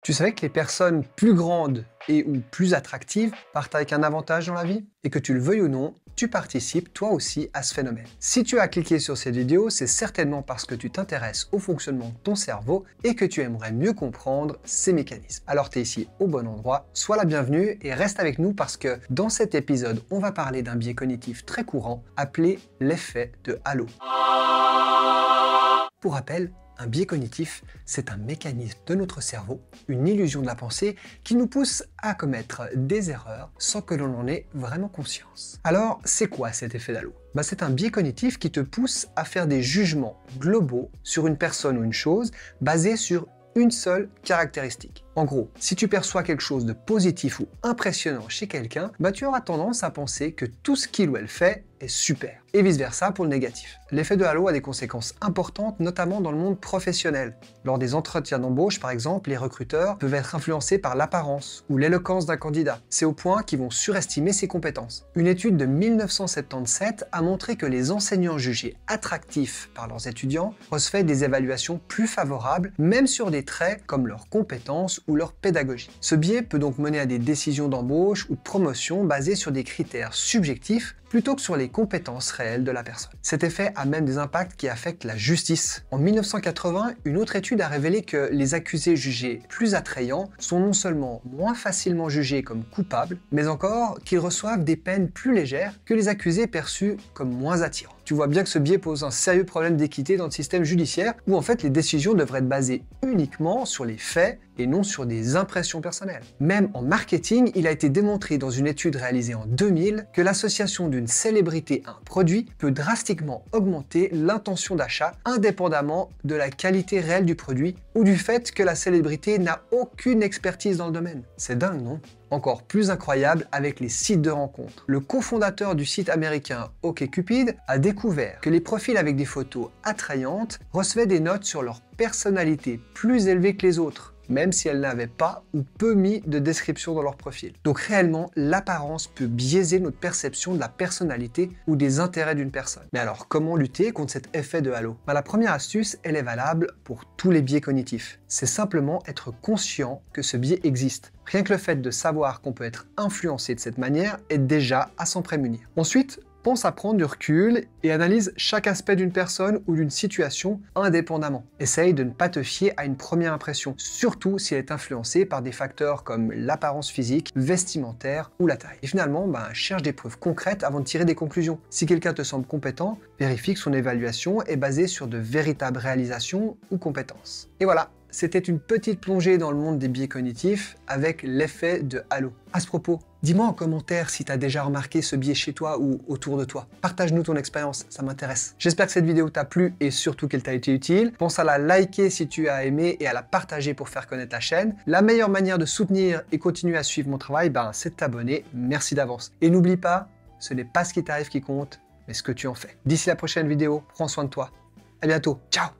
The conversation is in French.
Tu savais que les personnes plus grandes et ou plus attractives partent avec un avantage dans la vie? Et que tu le veuilles ou non, tu participes toi aussi à ce phénomène. Si tu as cliqué sur cette vidéo, c'est certainement parce que tu t'intéresses au fonctionnement de ton cerveau et que tu aimerais mieux comprendre ces mécanismes. Alors tu es ici au bon endroit, sois la bienvenue et reste avec nous parce que dans cet épisode, on va parler d'un biais cognitif très courant appelé l'effet de halo. Pour rappel, un biais cognitif, c'est un mécanisme de notre cerveau, une illusion de la pensée qui nous pousse à commettre des erreurs sans que l'on en ait vraiment conscience. Alors, c'est quoi cet effet d'halo? C'est un biais cognitif qui te pousse à faire des jugements globaux sur une personne ou une chose basés sur une seule caractéristique. En gros, si tu perçois quelque chose de positif ou impressionnant chez quelqu'un, tu auras tendance à penser que tout ce qu'il ou elle fait est super. Et vice-versa pour le négatif. L'effet de halo a des conséquences importantes, notamment dans le monde professionnel. Lors des entretiens d'embauche, par exemple, les recruteurs peuvent être influencés par l'apparence ou l'éloquence d'un candidat. C'est au point qu'ils vont surestimer ses compétences. Une étude de 1977 a montré que les enseignants jugés attractifs par leurs étudiants recevaient des évaluations plus favorables, même sur des traits comme leurs compétences ou leur pédagogie. Ce biais peut donc mener à des décisions d'embauche ou de promotion basées sur des critères subjectifs plutôt que sur les compétences réelles de la personne. Cet effet a même des impacts qui affectent la justice. En 1980, une autre étude a révélé que les accusés jugés plus attrayants sont non seulement moins facilement jugés comme coupables, mais encore qu'ils reçoivent des peines plus légères que les accusés perçus comme moins attirants. Tu vois bien que ce biais pose un sérieux problème d'équité dans le système judiciaire où en fait les décisions devraient être basées uniquement sur les faits et non sur des impressions personnelles. Même en marketing, il a été démontré dans une étude réalisée en 2000 que l'association d'une célébrité à un produit peut drastiquement augmenter l'intention d'achat indépendamment de la qualité réelle du produit ou du fait que la célébrité n'a aucune expertise dans le domaine. C'est dingue, non ? Encore plus incroyable avec les sites de rencontres. Le cofondateur du site américain OkCupid a découvert que les profils avec des photos attrayantes recevaient des notes sur leur personnalité plus élevées que les autres, même si elles n'avaient pas ou peu mis de description dans leur profil. Donc réellement, l'apparence peut biaiser notre perception de la personnalité ou des intérêts d'une personne. Mais alors, comment lutter contre cet effet de halo? La première astuce, elle est valable pour tous les biais cognitifs. C'est simplement être conscient que ce biais existe. Rien que le fait de savoir qu'on peut être influencé de cette manière est déjà à s'en prémunir. Ensuite, pense à prendre du recul et analyse chaque aspect d'une personne ou d'une situation indépendamment. Essaye de ne pas te fier à une première impression, surtout si elle est influencée par des facteurs comme l'apparence physique, vestimentaire ou la taille. Et finalement, cherche des preuves concrètes avant de tirer des conclusions. Si quelqu'un te semble compétent, vérifie que son évaluation est basée sur de véritables réalisations ou compétences. Et voilà, c'était une petite plongée dans le monde des biais cognitifs avec l'effet de halo. À ce propos, dis-moi en commentaire si tu as déjà remarqué ce biais chez toi ou autour de toi. Partage-nous ton expérience, ça m'intéresse. J'espère que cette vidéo t'a plu et surtout qu'elle t'a été utile. Pense à la liker si tu as aimé et à la partager pour faire connaître la chaîne. La meilleure manière de soutenir et continuer à suivre mon travail, c'est de t'abonner. Merci d'avance. Et n'oublie pas, ce n'est pas ce qui t'arrive qui compte, mais ce que tu en fais. D'ici la prochaine vidéo, prends soin de toi. À bientôt. Ciao!